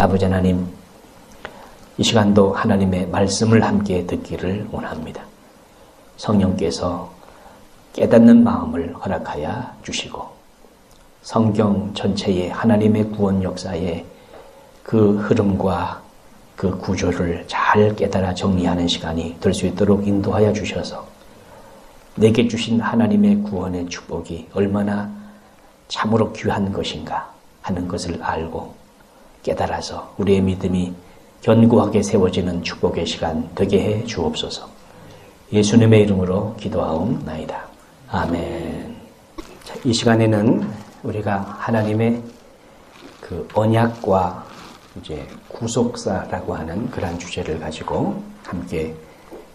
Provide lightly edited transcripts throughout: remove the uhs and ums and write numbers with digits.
아버지 하나님, 이 시간도 하나님의 말씀을 함께 듣기를 원합니다. 성령께서 깨닫는 마음을 허락하여 주시고 성경 전체의 하나님의 구원 역사의 그 흐름과 그 구조를 잘 깨달아 정리하는 시간이 될 수 있도록 인도하여 주셔서 내게 주신 하나님의 구원의 축복이 얼마나 참으로 귀한 것인가 하는 것을 알고 깨달아서 우리의 믿음이 견고하게 세워지는 축복의 시간 되게 해 주옵소서. 예수님의 이름으로 기도하옵나이다. 아멘. 자, 이 시간에는 우리가 하나님의 그 언약과 이제 구속사라고 하는 그러한 주제를 가지고 함께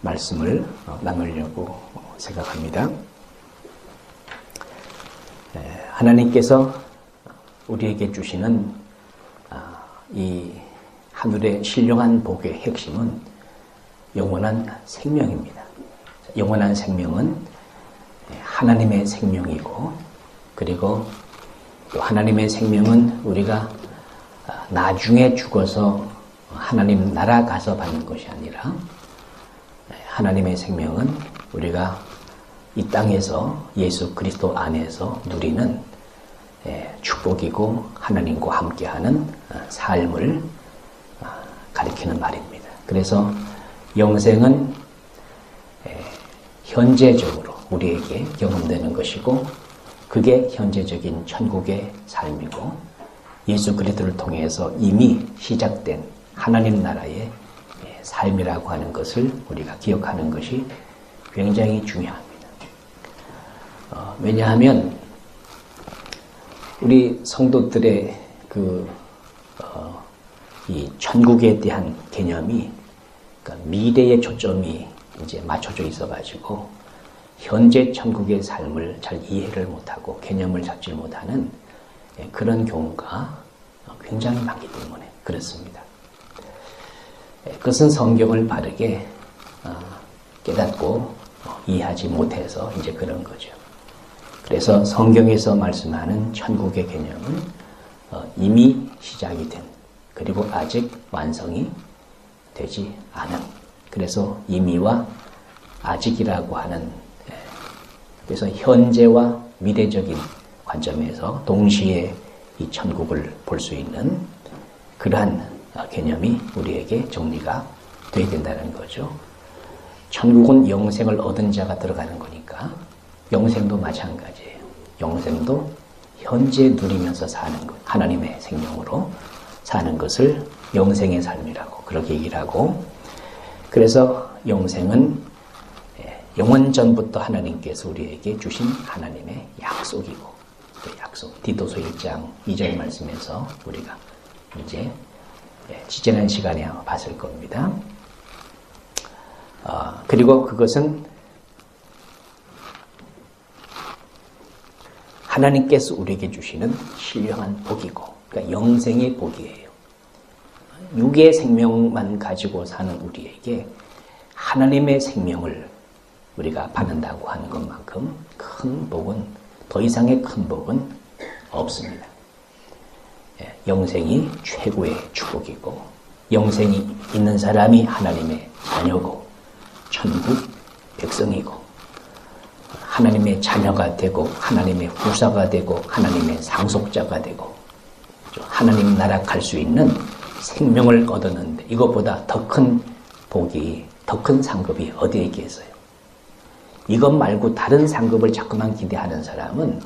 말씀을 나누려고 생각합니다. 하나님께서 우리에게 주시는 이 하늘의 신령한 복의 핵심은 영원한 생명입니다. 영원한 생명은 하나님의 생명이고, 그리고 또 하나님의 생명은 우리가 나중에 죽어서 하나님 나라 가서 받는 것이 아니라 하나님의 생명은 우리가 이 땅에서 예수 그리스도 안에서 누리는 축복이고 하나님과 함께하는 삶을 가리키는 말입니다. 그래서 영생은 현재적으로 우리에게 경험되는 것이고, 그게 현재적인 천국의 삶이고 예수 그리스도를 통해서 이미 시작된 하나님 나라의 삶이라고 하는 것을 우리가 기억하는 것이 굉장히 중요합니다. 왜냐하면 우리 성도들의 이 천국에 대한 개념이, 그러니까 미래의 초점이 이제 맞춰져 있어가지고 현재 천국의 삶을 잘 이해를 못하고 개념을 잡지 못하는 그런 경우가 굉장히 많기 때문에 그렇습니다. 그것은 성경을 바르게 깨닫고 이해하지 못해서 이제 그런 거죠. 그래서 성경에서 말씀하는 천국의 개념은 이미 시작이 된, 그리고 아직 완성이 되지 않은, 그래서 이미와 아직이라고 하는, 그래서 현재와 미래적인 관점에서 동시에 이 천국을 볼 수 있는 그러한 개념이 우리에게 정리가 되어야 된다는 거죠. 천국은 영생을 얻은 자가 들어가는 거니까 영생도 마찬가지예요. 영생도 현재 누리면서 사는 것, 하나님의 생명으로 사는 것을 영생의 삶이라고 그렇게 얘기를 하고, 그래서 영생은 영원전부터 하나님께서 우리에게 주신 하나님의 약속이고, 그 약속, 디도서 1장 2절 말씀에서 우리가 이제 지지난 시간에 봤을 겁니다. 그리고 그것은 하나님께서 우리에게 주시는 신령한 복이고, 그러니까 영생의 복이에요. 육의 생명만 가지고 사는 우리에게 하나님의 생명을 우리가 받는다고 하는 것만큼 큰 복은, 더 이상의 큰 복은 없습니다. 영생이 최고의 축복이고, 영생이 있는 사람이 하나님의 자녀고 천국 백성이고 하나님의 자녀가 되고 하나님의 후사가 되고 하나님의 상속자가 되고 하나님 나라 갈 수 있는 생명을 얻었는데, 이것보다 더 큰 복이, 더 큰 상급이 어디에 있겠어요? 이것 말고 다른 상급을 자꾸만 기대하는 사람은,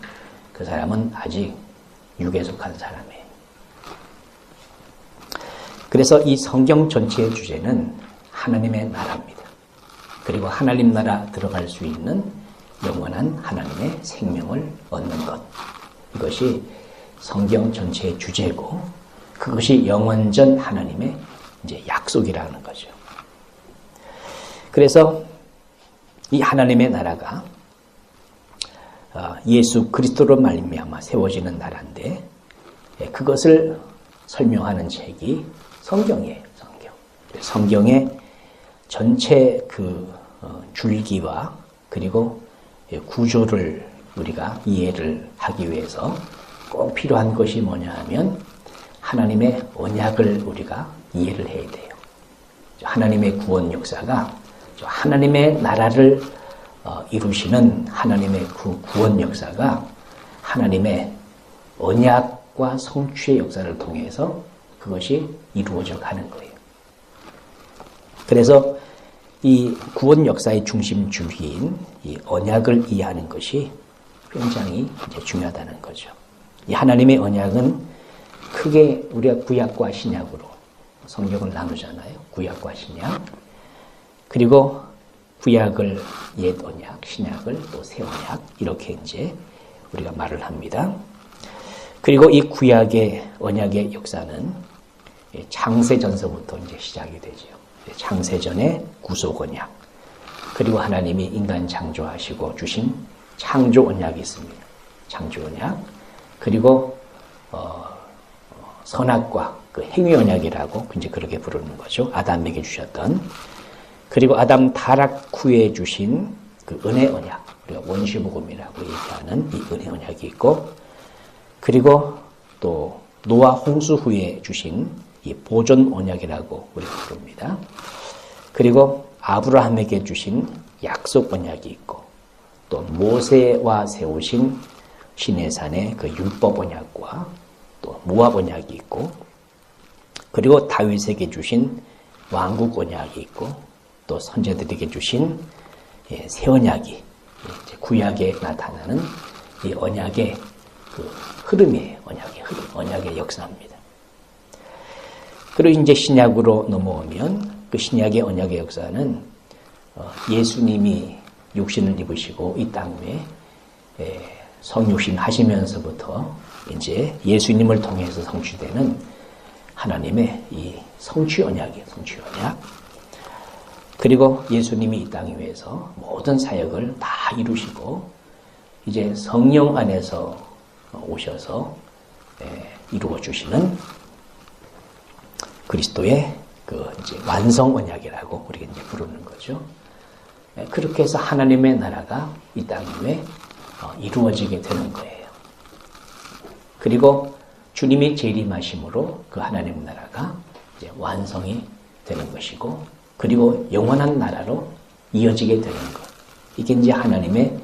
그 사람은 아직 육에 속한 사람이에요. 그래서 이 성경 전체의 주제는 하나님의 나라입니다. 그리고 하나님 나라 들어갈 수 있는 영원한 하나님의 생명을 얻는 것, 이것이 성경 전체의 주제고, 그것이 영원전 하나님의 이제 약속이라는 거죠. 그래서 이 하나님의 나라가 예수 그리스도로 말미암아 세워지는 나라인데, 그것을 설명하는 책이 성경이에요. 성경의 전체 그 줄기와 그리고 구조를 우리가 이해를 하기 위해서 꼭 필요한 것이 뭐냐 하면 하나님의 언약을 우리가 이해를 해야 돼요. 하나님의 구원 역사가 하나님의 나라를 이루시는 하나님의 그 구원 역사가 하나님의 언약과 성취의 역사를 통해서 그것이 이루어져 가는 거예요. 그래서 이 구원 역사의 중심주의인 이 언약을 이해하는 것이 굉장히 이제 중요하다는 거죠. 이 하나님의 언약은 크게 우리가 구약과 신약으로 성경을 나누잖아요. 구약과 신약. 그리고 구약을 옛 언약, 신약을 또 새 언약 이렇게 이제 우리가 말을 합니다. 그리고 이 구약의 언약의 역사는 창세전서부터 이제 시작이 되죠. 창세전의 구속 언약. 그리고 하나님이 인간 창조하시고 주신 창조 언약이 있습니다. 창조 언약. 그리고 선악과 그 행위 언약이라고 이제 그렇게 부르는 거죠. 아담에게 주셨던. 그리고 아담 타락 후에 주신 그 은혜 언약. 우리가 원시복음이라고 얘기하는 이 은혜 언약이 있고, 그리고 또 노아 홍수 후에 주신 이 보존 언약이라고 우리가 부릅니다. 그리고 아브라함에게 주신 약속 언약이 있고, 또 모세와 세우신 시내산의 그 율법 언약과 또 모압 언약이 있고, 그리고 다윗에게 주신 왕국 언약이 있고, 또 선제들에게 주신 새 언약이 구약에 나타나는 이 언약의 그 흐름이에요. 언약의 흐름, 언약의 역사입니다. 그리고 이제 신약으로 넘어오면 그 신약의 언약의 역사는 예수님이 육신을 입으시고 이 땅에 성육신 하시면서부터 이제 예수님을 통해서 성취되는 하나님의 이 성취 언약이에요. 성취 언약. 그리고 예수님이 이 땅 위에서 모든 사역을 다 이루시고 이제 성령 안에서 오셔서 이루어 주시는 그리스도의 그 이제 완성 언약이라고 우리가 이제 부르는 거죠. 그렇게 해서 하나님의 나라가 이 땅 위에 이루어지게 되는 거예요. 그리고 주님이 재림하심으로 그 하나님 나라가 이제 완성이 되는 것이고, 그리고 영원한 나라로 이어지게 되는 것. 이게 이제 하나님의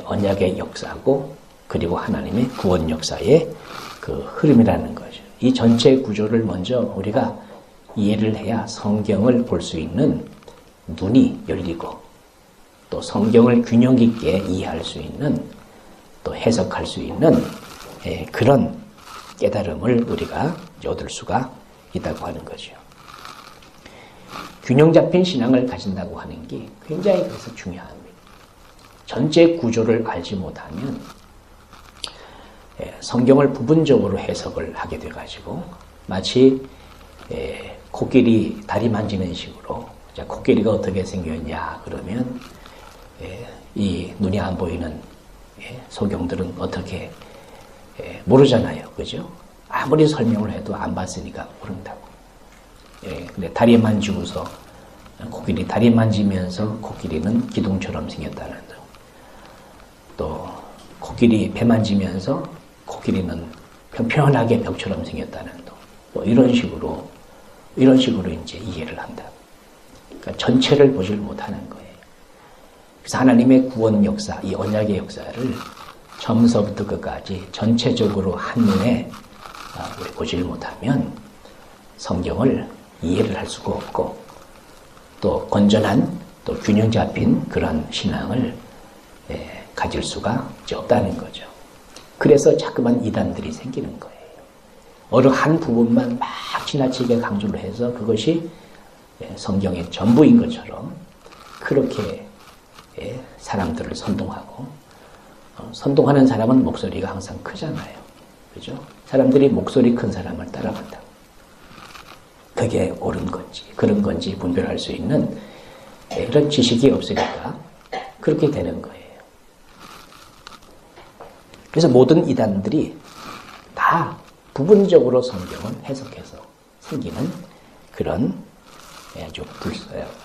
언약의 역사고, 그리고 하나님의 구원 역사의 그 흐름이라는 거죠. 이 전체 구조를 먼저 우리가 이해를 해야 성경을 볼 수 있는 눈이 열리고, 또 성경을 균형 있게 이해할 수 있는, 또 해석할 수 있는 그런 깨달음을 우리가 얻을 수가 있다고 하는 거죠. 균형 잡힌 신앙을 가진다고 하는 게 굉장히 그래서 중요합니다. 전체 구조를 알지 못하면 성경을 부분적으로 해석을 하게 돼가지고 마치 코끼리 다리 만지는 식으로, 자, 코끼리가 어떻게 생겼냐 그러면 이 눈이 안 보이는 소경들은 어떻게 모르잖아요. 그죠? 아무리 설명을 해도 안 봤으니까 모른다고. 근데 다리 만지고서 코끼리 다리 만지면서 코끼리는 기둥처럼 생겼다는 등, 또 코끼리 배 만지면서 코끼리는 평평하게 벽처럼 생겼다는 등, 뭐 이런 식으로 이제 이해를 한다. 그러니까 전체를 보질 못하는 거예요. 그래서 하나님의 구원 역사, 이 언약의 역사를 처음서부터 끝까지 전체적으로 한눈에 우리 보질 못하면 성경을 이해를 할 수가 없고, 또 건전한, 또 균형 잡힌 그런 신앙을 가질 수가 없다는 거죠. 그래서 자꾸만 이단들이 생기는 거예요. 어느 한 부분만 막 지나치게 강조를 해서 그것이 성경의 전부인 것처럼 그렇게 사람들을 선동하고, 선동하는 사람은 목소리가 항상 크잖아요. 그죠? 사람들이 목소리 큰 사람을 따라간다고. 그게 옳은 건지 그런 건지 분별할 수 있는 그런 지식이 없으니까 그렇게 되는 거예요. 그래서 모든 이단들이 다 부분적으로 성경을 해석해서 생기는 그런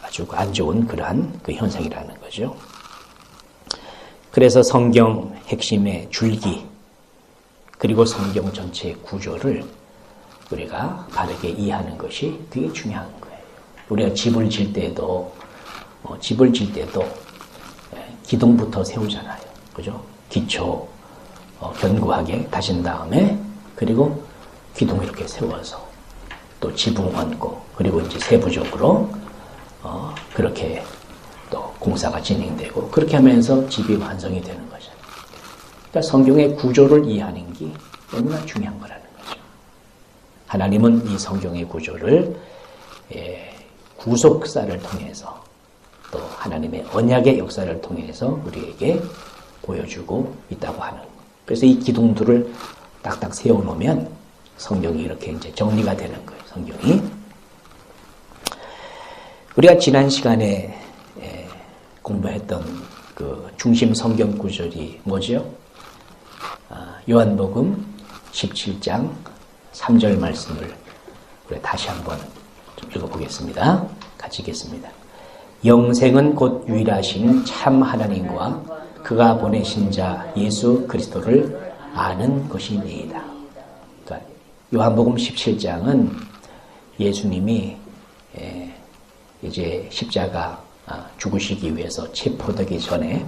아주 안 좋은 그러한 그 현상이라는 거죠. 그래서 성경 핵심의 줄기, 그리고 성경 전체의 구조를 우리가 바르게 이해하는 것이 되게 중요한 거예요. 우리가 집을 질 때도 기둥부터 세우잖아요. 그죠? 기초 견고하게 다신 다음에 그리고 기둥 이렇게 세워서 또 지붕 얹고 그리고 이제 세부적으로 그렇게 또 공사가 진행되고 그렇게 하면서 집이 완성이 되는 거죠. 그러니까 성경의 구조를 이해하는 게 너무나 중요한 거라는 거죠. 하나님은 이 성경의 구조를 구속사를 통해서 또 하나님의 언약의 역사를 통해서 우리에게 보여주고 있다고 하는. 그래서 이 기둥들을 딱딱 세워놓으면 성경이 이렇게 이제 정리가 되는 거예요. 성경이. 우리가 지난 시간에 공부했던 그 중심 성경 구절이 뭐죠? 요한복음 17장 3절 말씀을 우리 다시 한번 좀 읽어보겠습니다. 같이 읽겠습니다. 영생은 곧 유일하신 참 하나님과 그가 보내신 자 예수 그리스도를 아는 것이니이다. 그러니까 요한복음 17장은 예수님이 이제 십자가 죽으시기 위해서 체포되기 전에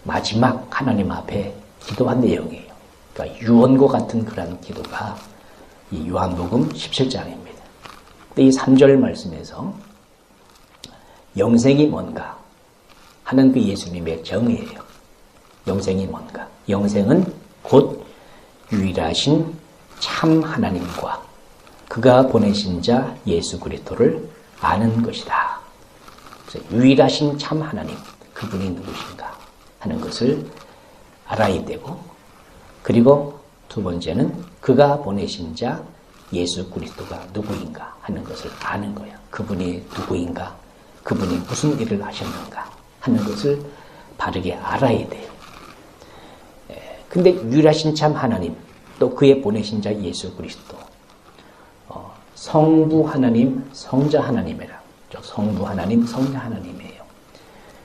마지막 하나님 앞에 기도한 내용이에요. 그러니까 유언과 같은 그런 기도가 이 요한복음 17장입니다. 근데 이 3절 말씀에서 영생이 뭔가 하는 그 예수님의 정의예요. 영생이 뭔가? 영생은 곧 유일하신 참 하나님과 그가 보내신 자 예수 그리스도를 아는 것이다. 그래서 유일하신 참 하나님, 그분이 누구신가 하는 것을 알아야 되고, 그리고 두 번째는 그가 보내신 자 예수 그리스도가 누구인가 하는 것을 아는 거예요. 그분이 누구인가, 그분이 무슨 일을 하셨는가 하는 것을 바르게 알아야 돼요. 근데 유일하신 참 하나님, 또 그의 보내신 자 예수 그리스도, 성부 하나님, 성자 하나님이라. 성부 하나님, 성자 하나님이에요.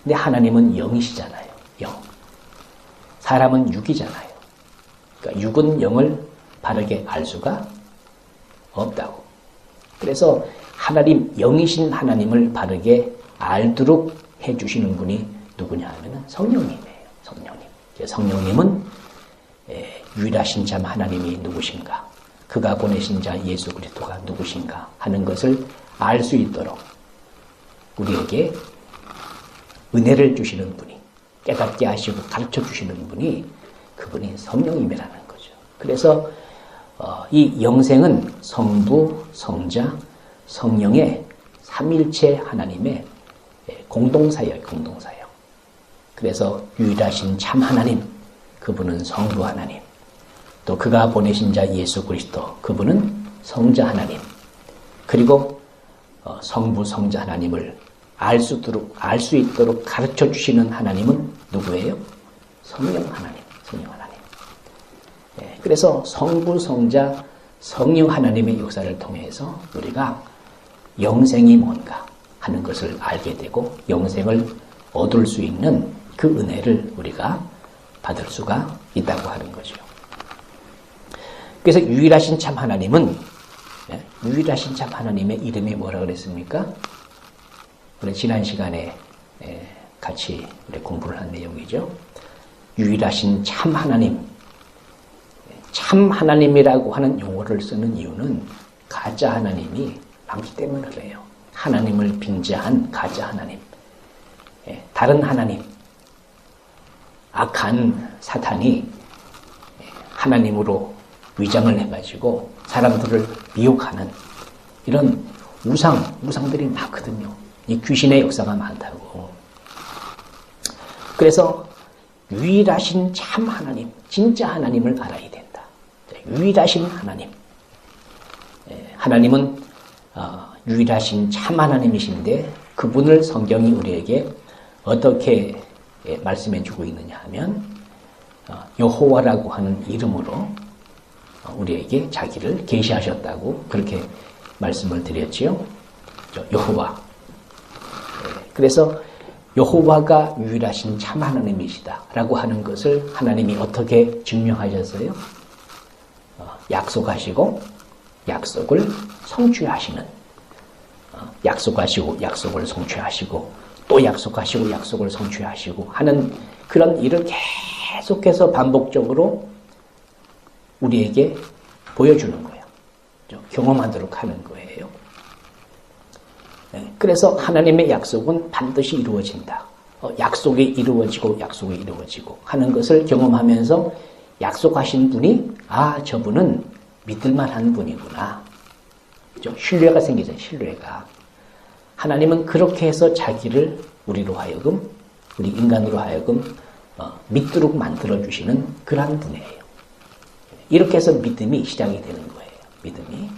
근데 하나님은 영이시잖아요. 영. 사람은 육이잖아요. 그러니까 육은 영을 바르게 알 수가 없다고. 그래서 하나님, 영이신 하나님을 바르게 알도록 해주시는 분이 누구냐 하면 성령님이에요. 성령님. 성령님은 유일하신 참 하나님이 누구신가, 그가 보내신 자 예수 그리스도가 누구신가 하는 것을 알 수 있도록 우리에게 은혜를 주시는 분이, 깨닫게 하시고 가르쳐 주시는 분이 그분이 성령님이라는 거죠. 그래서 이 영생은 성부, 성자, 성령의 삼일체 하나님의 공동사예요. 공동사예요. 그래서 유일하신 참 하나님, 그분은 성부 하나님, 또 그가 보내신 자 예수 그리스도, 그분은 성자 하나님, 그리고 성부, 성자 하나님을 알 수 있도록 가르쳐 주시는 하나님은 누구예요? 성령 하나님, 성령 하나님. 그래서 성부, 성자, 성령 하나님의 역사를 통해서 우리가 영생이 뭔가 하는 것을 알게 되고 영생을 얻을 수 있는 그 은혜를 우리가 받을 수가 있다고 하는 거죠. 그래서 유일하신 참 하나님은, 유일하신 참 하나님의 이름이 뭐라 그랬습니까? 우리 지난 시간에 같이 우리 공부를 한 내용이죠. 유일하신 참 하나님. 참 하나님이라고 하는 용어를 쓰는 이유는 가짜 하나님이 많기 때문에 그래요. 하나님을 빙자한 가짜 하나님. 다른 하나님. 악한 사탄이 하나님으로 위장을 해가지고 사람들을 미혹하는 이런 우상들이 많거든요. 이 귀신의 역사가 많다고. 그래서 유일하신 참 하나님, 진짜 하나님을 알아야 된다. 유일하신 하나님. 하나님은 유일하신 참 하나님이신데 그분을 성경이 우리에게 어떻게 말씀해 주고 있느냐 하면 여호와라고 하는 이름으로 우리에게 자기를 계시하셨다고 그렇게 말씀을 드렸지요. 여호와. 그래서 여호와가 유일하신 참 하나님이시다라고 하는 것을 하나님이 어떻게 증명하셨어요? 약속하시고 약속을 성취하시는, 약속하시고 약속을 성취하시고 또 약속하시고 약속을 성취하시고 하는 그런 일을 계속해서 반복적으로 우리에게 보여주는 거예요. 경험하도록 하는 거예요. 그래서 하나님의 약속은 반드시 이루어진다. 약속이 이루어지고 약속이 이루어지고 하는 것을 경험하면서 약속하신 분이 저분은 믿을만한 분이구나. 신뢰가 생기죠. 신뢰가. 하나님은 그렇게 해서 자기를 우리로 하여금, 우리 인간으로 하여금 믿도록 만들어주시는 그러한 분이에요. 이렇게 해서 믿음이 시작이 되는 거예요. 믿음이.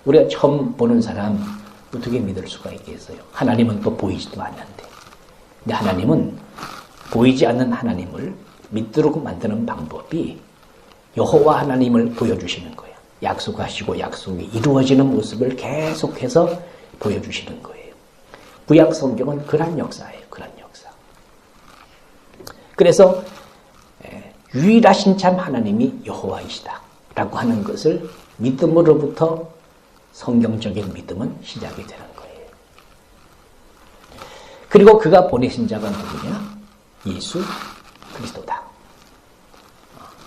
우리가 처음 보는 사람 어떻게 믿을 수가 있겠어요? 하나님은 또 보이지도 않는데. 근데 하나님은 보이지 않는 하나님을 믿도록 만드는 방법이 여호와 하나님을 보여주시는 거예요. 약속하시고 약속이 이루어지는 모습을 계속해서 보여주시는 거예요. 구약 성경은 그런 역사예요. 그런 역사. 그래서 유일하신 참 하나님이 여호와이시다 라고 하는 것을 믿음으로부터 성경적인 믿음은 시작이 되는 거예요. 그리고 그가 보내신 자가 누구냐? 예수 그리스도다.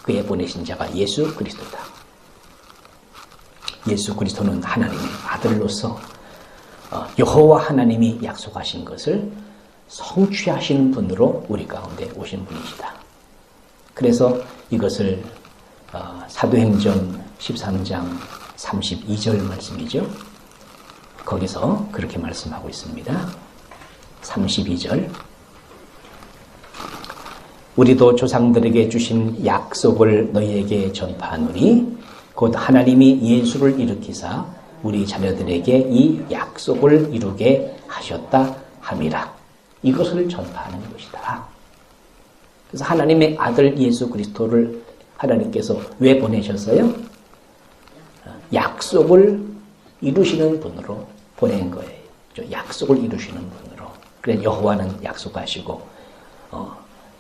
그의 보내신 자가 예수 그리스도다. 예수 그리스도는 하나님의 아들로서 여호와 하나님이 약속하신 것을 성취하신 분으로 우리 가운데 오신 분이시다. 그래서 이것을 사도행전 13장 32절 말씀이죠. 거기서 그렇게 말씀하고 있습니다. 32절. 우리도 조상들에게 주신 약속을 너희에게 전파하노니 곧 하나님이 예수를 일으키사 우리 자녀들에게 이 약속을 이루게 하셨다 함이라. 이것을 전파하는 것이다. 그래서 하나님의 아들 예수 그리스도를 하나님께서 왜 보내셨어요? 약속을 이루시는 분으로 보낸 거예요. 약속을 이루시는 분으로. 그래서 여호와는 약속하시고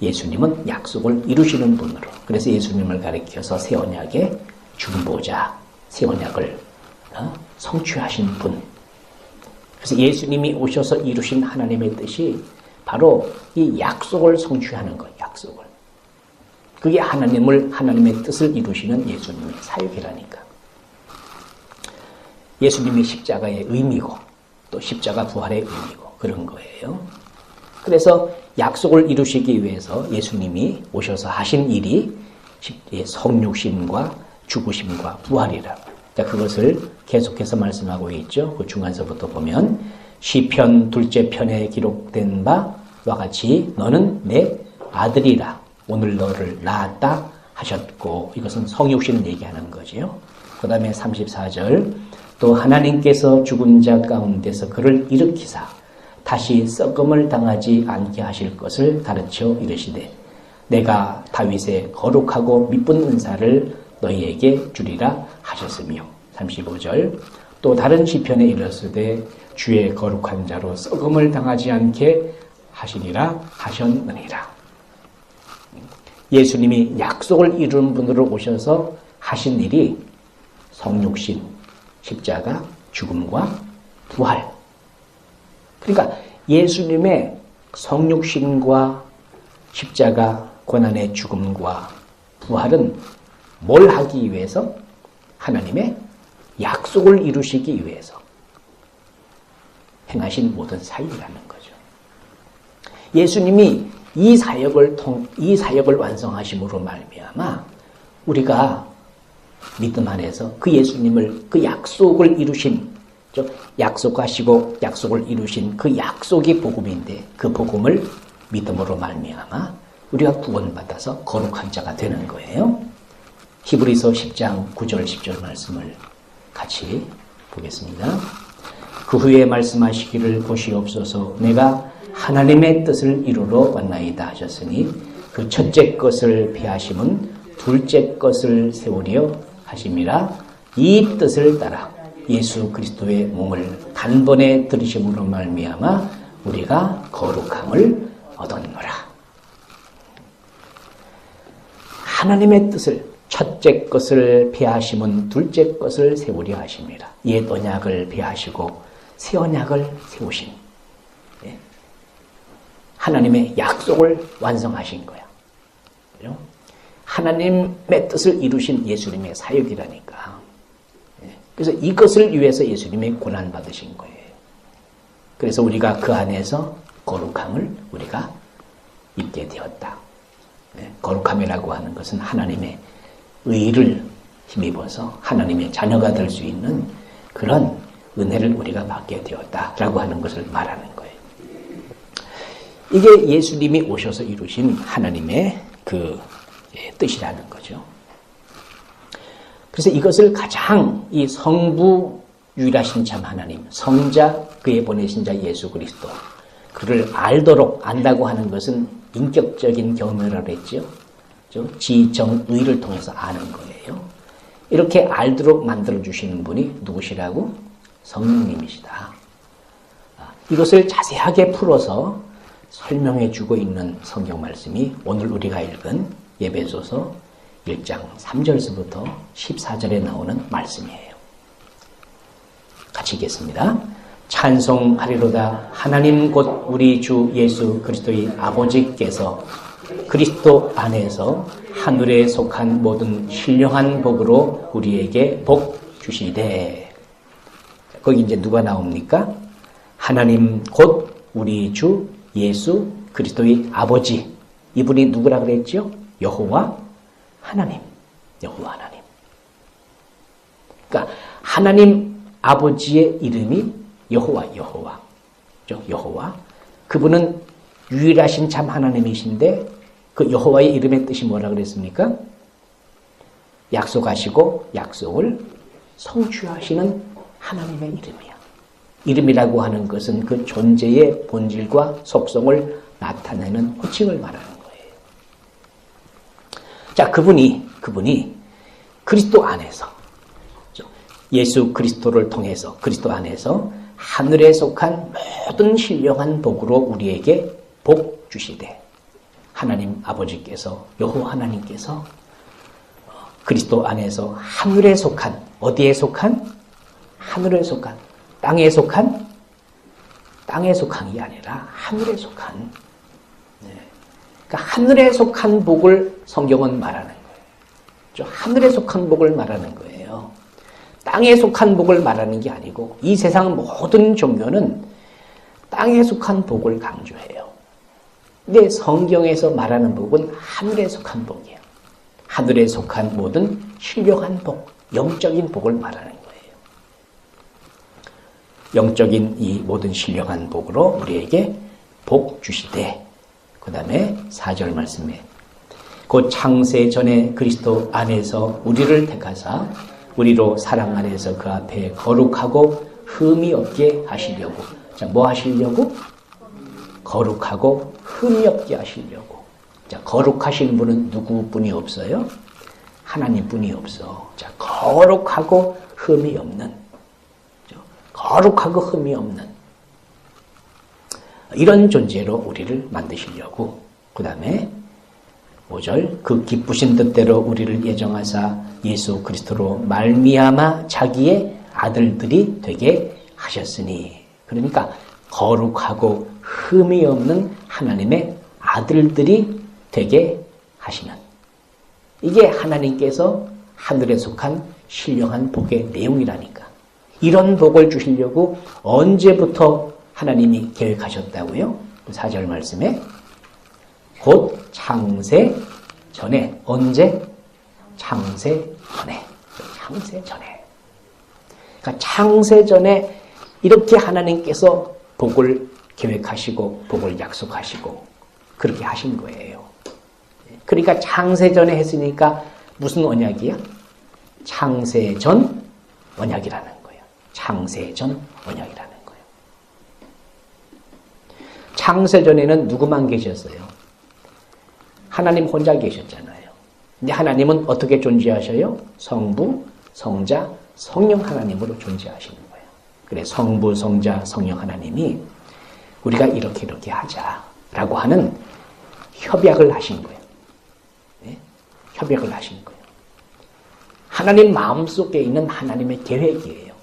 예수님은 약속을 이루시는 분으로. 그래서 예수님을 가리켜서 새 언약의 중보자, 새 언약을 성취하신 분. 그래서 예수님이 오셔서 이루신 하나님의 뜻이 바로 이 약속을 성취하는 것, 약속을. 그게 하나님의 뜻을 이루시는 예수님의 사역이라니까. 예수님이 십자가의 의미고 또 십자가 부활의 의미고 그런 거예요. 그래서 약속을 이루시기 위해서 예수님이 오셔서 하신 일이 성육신과 죽으심과 부활이라. 그것을 계속해서 말씀하고 있죠. 그 중간서부터 보면 시편 둘째 편에 기록된 바와 같이 너는 내 아들이라 오늘 너를 낳았다 하셨고, 이것은 성육신을 얘기하는 거죠. 그 다음에 34절 또 하나님께서 죽은 자 가운데서 그를 일으키사 다시 썩음을 당하지 않게 하실 것을 가르쳐 이르시되 내가 다윗의 거룩하고 미쁜 은사를 너희에게 주리라 하셨으며 35절 또 다른 시편에 이르시되 주의 거룩한 자로 썩음을 당하지 않게 하시리라 하셨느니라. 예수님이 약속을 이루는 분으로 오셔서 하신 일이 성육신, 십자가, 죽음과 부활. 그러니까 예수님의 성육신과 십자가, 고난의 죽음과 부활은 뭘 하기 위해서? 하나님의 약속을 이루시기 위해서 행하신 모든 사역이라는 거죠. 예수님이 이 사역을 완성하심으로 말미암아 우리가 믿음 안에서 그 예수님을, 그 약속을 이루신, 약속하시고 약속을 이루신 그 약속이 복음인데 그 복음을 믿음으로 말미암아 우리가 구원받아서 거룩한 자가 되는 거예요. 히브리서 10장 9절 10절 말씀을 같이 보겠습니다. 그 후에 말씀하시기를 보시옵소서 내가 하나님의 뜻을 이루러 왔나이다 하셨으니 그 첫째 것을 폐하심은 둘째 것을 세우려 하심이라. 이 뜻을 따라 예수 그리스도의 몸을 단번에 들이심으로 말미암아 우리가 거룩함을 얻었노라. 하나님의 뜻을 첫째 것을 폐하심은 둘째 것을 세우려 하심이라. 옛 언약을 폐하시고 새 언약을 세우신 하나님의 약속을 완성하신 거야. 그죠? 하나님의 뜻을 이루신 예수님의 사역이라니까. 그래서 이것을 위해서 예수님이 고난받으신 거예요. 그래서 우리가 그 안에서 거룩함을 우리가 입게 되었다. 거룩함이라고 하는 것은 하나님의 의를 힘입어서 하나님의 자녀가 될 수 있는 그런 은혜를 우리가 받게 되었다라고 하는 것을 말하는 거예요. 이게 예수님이 오셔서 이루신 하나님의 그 뜻이라는 거죠. 그래서 이것을 가장 이 성부 유일하신 참 하나님, 성자 그의 보내신 자 예수 그리스도 그를 알도록 안다고 하는 것은 인격적인 경험이라고 했죠. 지정의를 통해서 아는 거예요. 이렇게 알도록 만들어주시는 분이 누구시라고? 성령님이시다. 이것을 자세하게 풀어서 설명해 주고 있는 성경 말씀이 오늘 우리가 읽은 에베소서 1장 3절서부터 14절에 나오는 말씀이에요. 같이 읽겠습니다. 찬송하리로다. 하나님 곧 우리 주 예수 그리스도의 아버지께서 그리스도 안에서 하늘에 속한 모든 신령한 복으로 우리에게 복 주시되. 거기 이제 누가 나옵니까? 하나님 곧 우리 주 예수 그리스도의 아버지. 이분이 누구라 그랬죠? 여호와 하나님. 여호와 하나님. 그러니까 하나님 아버지의 이름이 여호와. 여호와. 그분은 유일하신 참 하나님이신데 그 여호와의 이름의 뜻이 뭐라 그랬습니까? 약속하시고 약속을 성취하시는 하나님의 이름이야. 이름이라고 하는 것은 그 존재의 본질과 속성을 나타내는 호칭을 말하는 거예요. 자, 그분이 그리스도 안에서 예수 그리스도를 통해서 그리스도 안에서 하늘에 속한 모든 신령한 복으로 우리에게 복 주시되. 하나님 아버지께서 여호와 하나님께서 그리스도 안에서 하늘에 속한 어디에 속한? 하늘에 속한 땅에 속한? 땅에 속한이 아니라 하늘에 속한. 그러니까 하늘에 속한 복을 성경은 말하는 거예요. 하늘에 속한 복을 말하는 거예요. 땅에 속한 복을 말하는 게 아니고 이 세상 모든 종교는 땅에 속한 복을 강조해요. 근데 성경에서 말하는 복은 하늘에 속한 복이에요. 하늘에 속한 모든 신령한 복, 영적인 복을 말하는 거예요. 영적인 이 모든 신령한 복으로 우리에게 복 주시되. 그 다음에 4절 말씀에 곧 창세 전에 그리스도 안에서 우리를 택하사 우리로 사랑 안에서 그 앞에 거룩하고 흠이 없게 하시려고. 자, 뭐 하시려고? 거룩하고 흠이 없게 하시려고. 자, 거룩하신 분은 누구뿐이 없어요? 하나님뿐이 없어. 자, 거룩하고 흠이 없는. 거룩하고 흠이 없는. 이런 존재로 우리를 만드시려고. 그 다음에 5절 그 기쁘신 뜻대로 우리를 예정하사 예수 그리스도로 말미암아 자기의 아들들이 되게 하셨으니. 그러니까 거룩하고 흠이 없는 하나님의 아들들이 되게 하시는. 이게 하나님께서 하늘에 속한 신령한 복의 내용이라니까. 이런 복을 주시려고 언제부터 하나님이 계획하셨다고요? 4절 말씀에 곧 창세 전에. 언제? 창세 전에. 창세 전에. 그러니까 창세 전에 이렇게 하나님께서 복을 계획하시고 복을 약속하시고 그렇게 하신 거예요. 그러니까 창세 전에 했으니까 무슨 언약이야? 창세 전 언약이라는 거예요. 창세 전 언약이라는 거예요. 창세 전에는 누구만 계셨어요? 하나님 혼자 계셨잖아요. 근데 하나님은 어떻게 존재하셔요? 성부, 성자, 성령 하나님으로 존재하시는 거예요. 그래, 성부, 성자, 성령 하나님이 우리가 이렇게 하자라고 하는 협약을 하신 거예요. 네? 협약을 하신 거예요. 하나님 마음속에 있는 하나님의 계획이에요.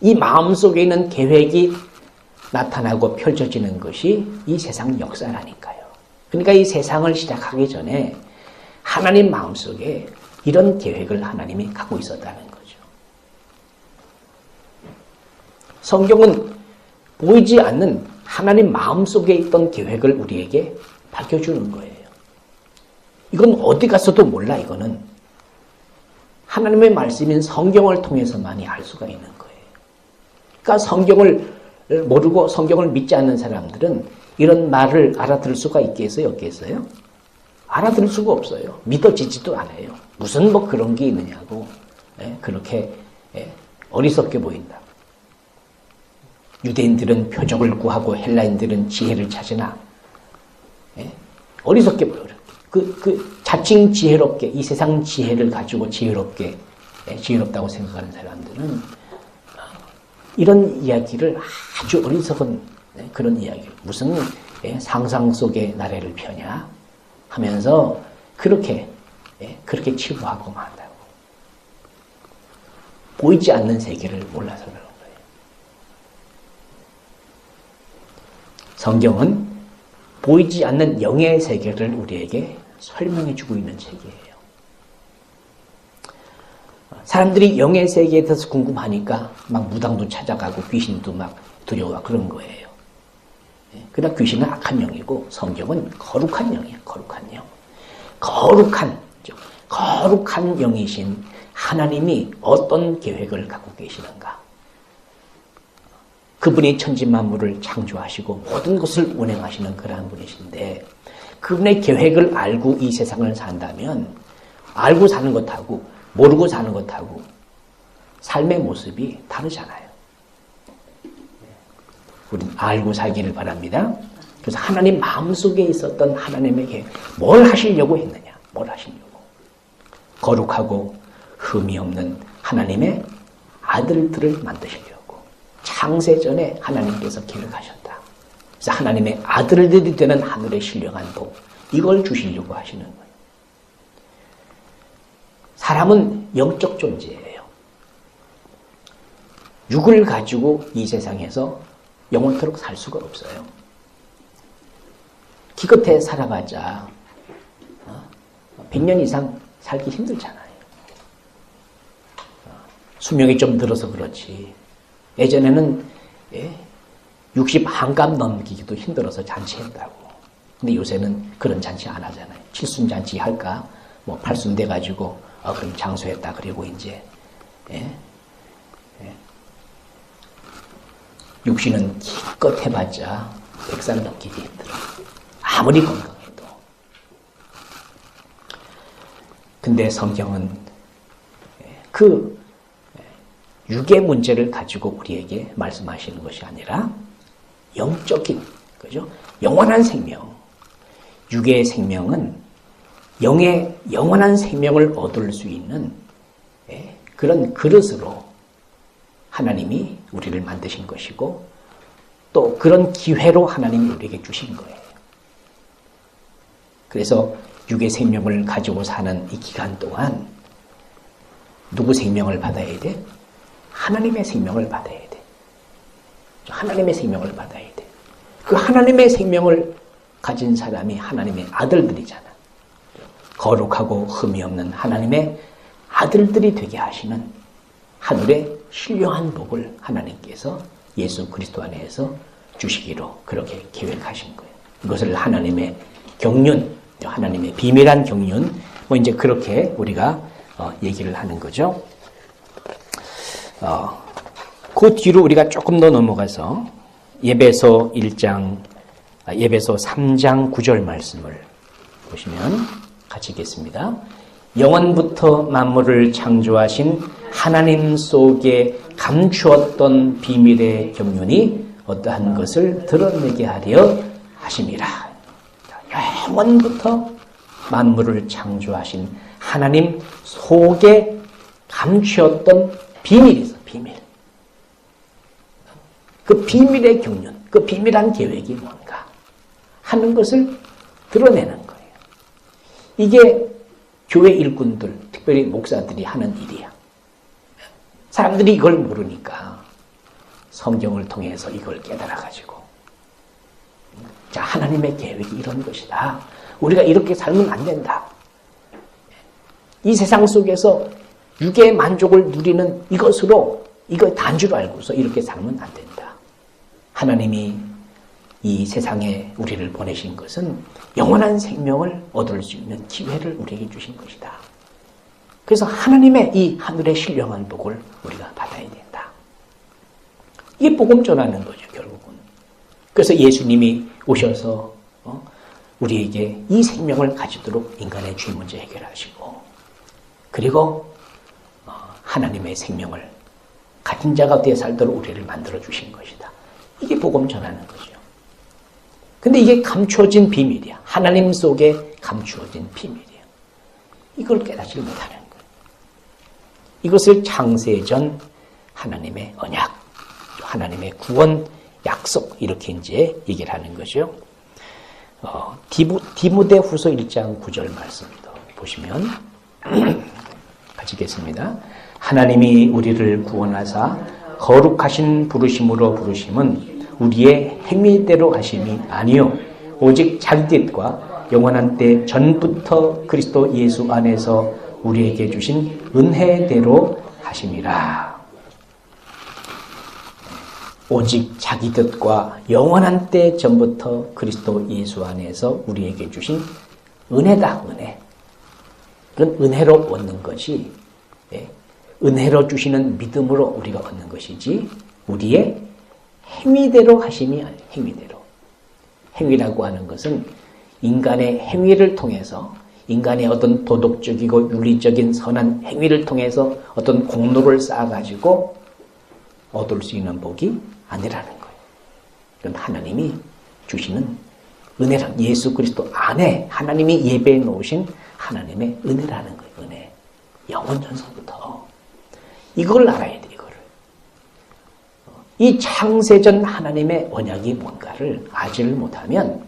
이 마음속에 있는 계획이 나타나고 펼쳐지는 것이 이 세상 역사라니까요. 그러니까 이 세상을 시작하기 전에 하나님 마음속에 이런 계획을 하나님이 갖고 있었다는 거죠. 성경은 보이지 않는 하나님 마음속에 있던 계획을 우리에게 밝혀주는 거예요. 이건 어디 가서도 몰라. 이거는 하나님의 말씀인 성경을 통해서만이 알 수가 있는 거예요. 그러니까 성경을 모르고 성경을 믿지 않는 사람들은 이런 말을 알아들을 수가 있겠어요? 없겠어요? 알아들을 수가 없어요. 믿어지지도 않아요. 무슨 뭐 그런 게 있느냐고. 그렇게 어리석게 보인다. 유대인들은 표적을 구하고 헬라인들은 지혜를 찾으나 어리석게 보여요. 자칭 지혜롭게 이 세상 지혜를 가지고 지혜롭다고 생각하는 사람들은 이런 이야기를 아주 어리석은 그런 이야기, 무슨 상상 속의 나래를 펴냐 하면서 그렇게 치부하고 만다고. 보이지 않는 세계를 몰라서 그런 거예요. 성경은 보이지 않는 영의 세계를 우리에게 설명해 주고 있는 책이에요. 사람들이 영의 세계에 대해서 궁금하니까 막 무당도 찾아가고 귀신도 막 두려워하고 그런 거예요. 그러나 귀신은 악한 영이고 성경은 거룩한 영이에요. 거룩한 영. 거룩한 영이신 하나님이 어떤 계획을 갖고 계시는가. 그분이 천지만물을 창조하시고 모든 것을 운행하시는 그러한 분이신데 그분의 계획을 알고 이 세상을 산다면 알고 사는 것하고 모르고 사는 것하고 삶의 모습이 다르잖아요. 우리는 알고 살기를 바랍니다. 그래서 하나님 마음속에 있었던 하나님의 계획, 뭘 하시려고 했느냐? 뭘 하시려고? 거룩하고 흠이 없는 하나님의 아들들을 만드시려고. 창세전에 하나님께서 계획하셨다. 그래서 하나님의 아들들이 되는 하늘의 신령한 복, 이걸 주시려고 하시는 거예요. 사람은 영적 존재예요. 육을 가지고 이 세상에서 영원토록 살 수가 없어요. 기껏해 살아봤자 100년 이상 살기 힘들잖아요. 수명이 좀 늘어서 그렇지. 예전에는 60 한갑 넘기기도 힘들어서 잔치했다고. 근데 요새는 그런 잔치 안 하잖아요. 칠순잔치 할까? 뭐 팔순 돼가지고 그럼 장수했다. 그리고 이제 육신은 기껏 해봤자 100살 넘기기 힘들어. 아무리 건강해도. 근데 성경은 그 육의 문제를 가지고 우리에게 말씀하시는 것이 아니라 영적인, 그죠? 영원한 생명. 육의 생명은 영의 영원한 생명을 얻을 수 있는 그런 그릇으로 하나님이 우리를 만드신 것이고 또 그런 기회로 하나님이 우리에게 주신 거예요. 그래서 육의 생명을 가지고 사는 이 기간 동안 누구 생명을 받아야 돼? 하나님의 생명을 받아야 돼. 하나님의 생명을 받아야 돼. 그 하나님의 생명을 가진 사람이 하나님의 아들들이잖아. 거룩하고 흠이 없는 하나님의 아들들이 되게 하시는 하늘의 신령한 복을 하나님께서 예수 그리스도 안에서 주시기로 그렇게 계획하신 거예요. 이것을 하나님의 경륜, 하나님의 비밀한 경륜, 뭐 이제 그렇게 우리가 얘기를 하는 거죠. 그 뒤로 우리가 조금 더 넘어가서 예배소 3장 9절 말씀을 보시면 같이 읽겠습니다. 영원부터 만물을 창조하신 하나님 속에 감추었던 비밀의 경륜이 어떠한 것을 드러내게 하려 하심이라. 영원부터 만물을 창조하신 하나님 속에 감추었던 비밀이 있어. 비밀. 그 비밀의 경륜, 그 비밀한 계획이 뭔가 하는 것을 드러내는 거예요. 이게 교회 일꾼들, 특별히 목사들이 하는 일이야. 사람들이 이걸 모르니까 성경을 통해서 이걸 깨달아가지고, 자, 하나님의 계획이 이런 것이다. 우리가 이렇게 살면 안 된다. 이 세상 속에서 육의 만족을 누리는 이것으로, 이거 단 줄 알고서 이렇게 살면 안 된다. 하나님이 이 세상에 우리를 보내신 것은 영원한 생명을 얻을 수 있는 기회를 우리에게 주신 것이다. 그래서 하나님의 이 하늘의 신령한 복을 우리가 받아야 된다. 이게 복음 전하는 거죠, 결국은. 그래서 예수님이 오셔서 우리에게 이 생명을 가지도록 인간의 죄 문제 해결하시고, 그리고 하나님의 생명을 가진 자가 어떻게 살도록 우리를 만들어 주신 것이다. 이게 복음 전하는 거죠. 근데 이게 감추어진 비밀이야. 하나님 속에 감추어진 비밀이야. 이걸 깨닫지 못하는 거예요. 이것을 창세전 하나님의 언약, 하나님의 구원 약속, 이렇게 이제 얘기를 하는 거죠. 디모데후서 1장 9절 말씀입니다. 보시면 같이 읽겠습니다. 하나님이 우리를 구원하사 거룩하신 부르심으로 부르심은 우리의 행위대로 하심이 아니요 오직 자기 뜻과 영원한 때 전부터 그리스도 예수 안에서 우리에게 주신 은혜대로 하심이라. 오직 자기 뜻과 영원한 때 전부터 그리스도 예수 안에서 우리에게 주신 은혜다. 은혜. 그런 은혜로 얻는 것이, 은혜로 주시는 믿음으로 우리가 얻는 것이지 우리의 행위대로 하심이 아니에요. 행위대로. 행위라고 하는 것은 인간의 행위를 통해서, 인간의 어떤 도덕적이고 윤리적인 선한 행위를 통해서 어떤 공로를 쌓아가지고 얻을 수 있는 복이 아니라는 거예요. 그건 하나님이 주시는 은혜란, 예수 그리스도 안에 하나님이 예배해 놓으신 하나님의 은혜라는 거예요. 은혜. 영원전서부터. 이걸 알아야 돼, 이거를. 이 창세전 하나님의 언약이 뭔가를 알지를 못하면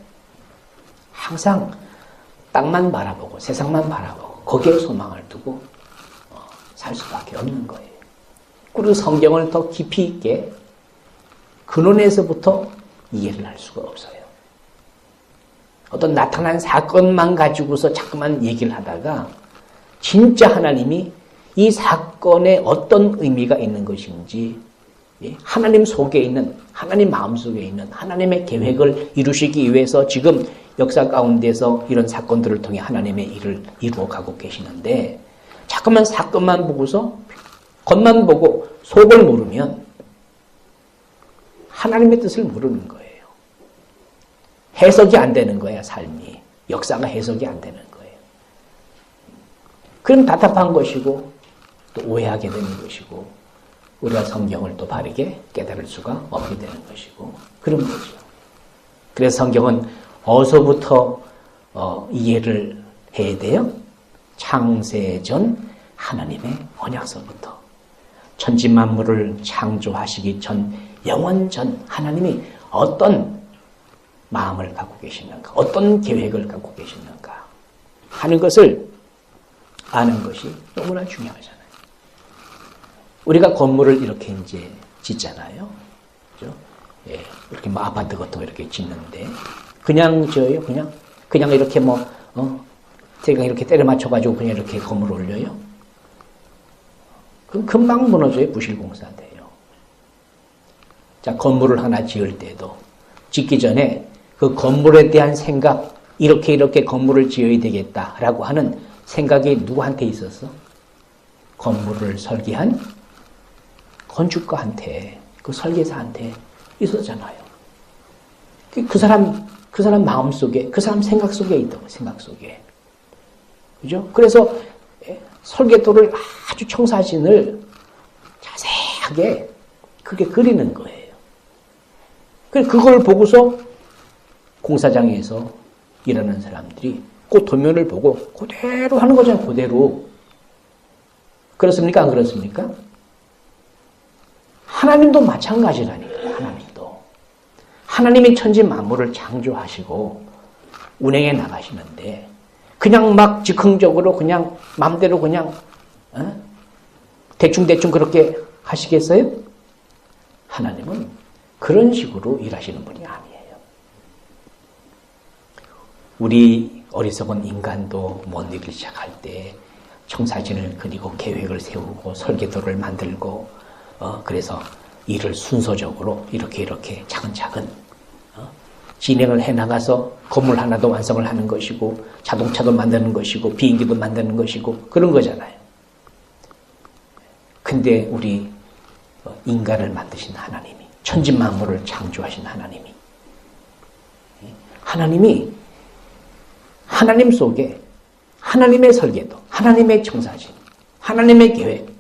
항상 땅만 바라보고 세상만 바라보고 거기에 소망을 두고 살 수밖에 없는 거예요. 그리고 성경을 더 깊이 있게 근원에서부터 이해를 할 수가 없어요. 어떤 나타난 사건만 가지고서 자꾸만 얘기를 하다가 진짜 하나님이 이 사건에 어떤 의미가 있는 것인지, 하나님 속에 있는, 하나님 마음속에 있는 하나님의 계획을 이루시기 위해서 지금 역사 가운데서 이런 사건들을 통해 하나님의 일을 이루어가고 계시는데, 자꾸만 사건만 보고서 겉만 보고 속을 모르면 하나님의 뜻을 모르는 거예요. 해석이 안 되는 거야, 삶이. 역사가 해석이 안 되는 거예요. 그럼 답답한 것이고 또 오해하게 되는 것이고 우리가 성경을 또 바르게 깨달을 수가 없게 되는 것이고 그런 거죠. 그래서 성경은 어디서부터 이해를 해야 돼요? 창세전 하나님의 언약서부터. 천지만물을 창조하시기 전, 영원 전 하나님이 어떤 마음을 갖고 계시는가, 어떤 계획을 갖고 계시는가 하는 것을 아는 것이 너무나 중요하잖아요. 우리가 건물을 이렇게 이제 짓잖아요. 그죠? 예, 이렇게 뭐 아파트 같은 거 이렇게 짓는데, 그냥 저요, 그냥 이렇게 제가 이렇게 때려 맞춰가지고 그냥 이렇게 건물 올려요? 그럼 금방 무너져요. 부실공사 돼요. 자, 건물을 하나 지을 때도 짓기 전에 그 건물에 대한 생각, 이렇게 건물을 지어야 되겠다라고 하는 생각이 누구한테 있었어? 건물을 설계한 건축가한테, 그 설계사한테 있었잖아요. 그 사람 마음 속에, 그 사람 생각 속에 있다고, 생각 속에. 그죠? 그래서 설계도를 아주 청사진을 자세하게 그게 그리는 거예요. 그걸 보고서 공사장에서 일하는 사람들이 그 도면을 보고 그대로 하는 거잖아요. 그대로. 그렇습니까? 안 그렇습니까? 하나님도 마찬가지라니까요. 하나님도. 하나님이 천지 만물을 창조하시고 운행해 나가시는데 그냥 막 즉흥적으로 그냥 마음대로 그냥 대충대충 그렇게 하시겠어요? 하나님은 그런 식으로 일하시는 분이 아니에요. 우리 어리석은 인간도 뭔 일을 시작할 때 청사진을 그리고 계획을 세우고 설계도를 만들고 그래서 일을 순서적으로 이렇게 차근차근 진행을 해나가서 건물 하나도 완성을 하는 것이고 자동차도 만드는 것이고 비행기도 만드는 것이고 그런 거잖아요. 근데 우리 인간을 만드신 하나님이 천지만물을 창조하신 하나님이 하나님 속에 하나님의 설계도, 하나님의 청사진, 하나님의 계획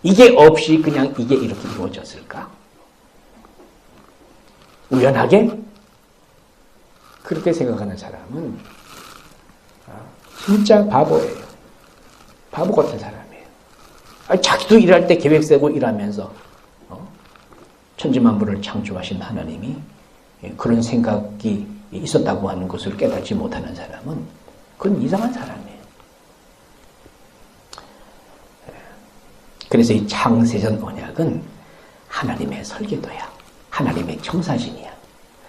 이게 없이 그냥 이게 이렇게 이루어졌을까? 우연하게? 그렇게 생각하는 사람은 진짜 바보예요. 바보 같은 사람이에요. 자기도 일할 때 계획 세고 일하면서 천지만물을 창조하신 하나님이 그런 생각이 있었다고 하는 것을 깨닫지 못하는 사람은 그건 이상한 사람이에요. 그래서 이 창세전 언약은 하나님의 설계도야. 하나님의 청사진이야.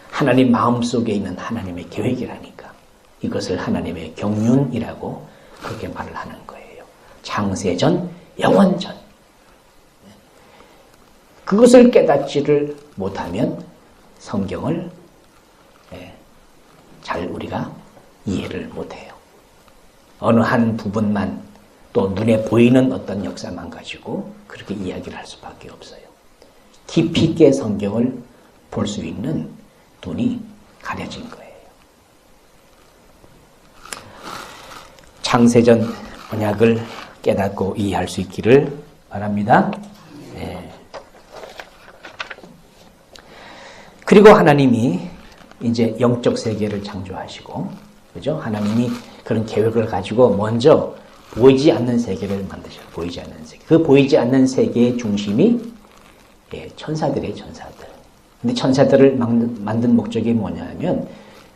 하나님 마음속에 있는 하나님의 계획이라니까. 이것을 하나님의 경륜이라고 그렇게 말을 하는 거예요. 창세전, 영원전. 그것을 깨닫지를 못하면 성경을 잘 우리가 이해를 못해요. 어느 한 부분만 또 눈에 보이는 어떤 역사만 가지고 그렇게 이야기를 할 수밖에 없어요. 깊이 있게 성경을 볼 수 있는 눈이 가려진 거예요. 창세전 언약을 깨닫고 이해할 수 있기를 바랍니다. 네. 그리고 하나님이 이제 영적 세계를 창조하시고, 그죠? 하나님이 그런 계획을 가지고 먼저 보이지 않는 세계를 만드셔요. 보이지 않는 세계. 그 보이지 않는 세계의 중심이 천사들이에요, 천사들. 근데 천사들을 만든 목적이 뭐냐면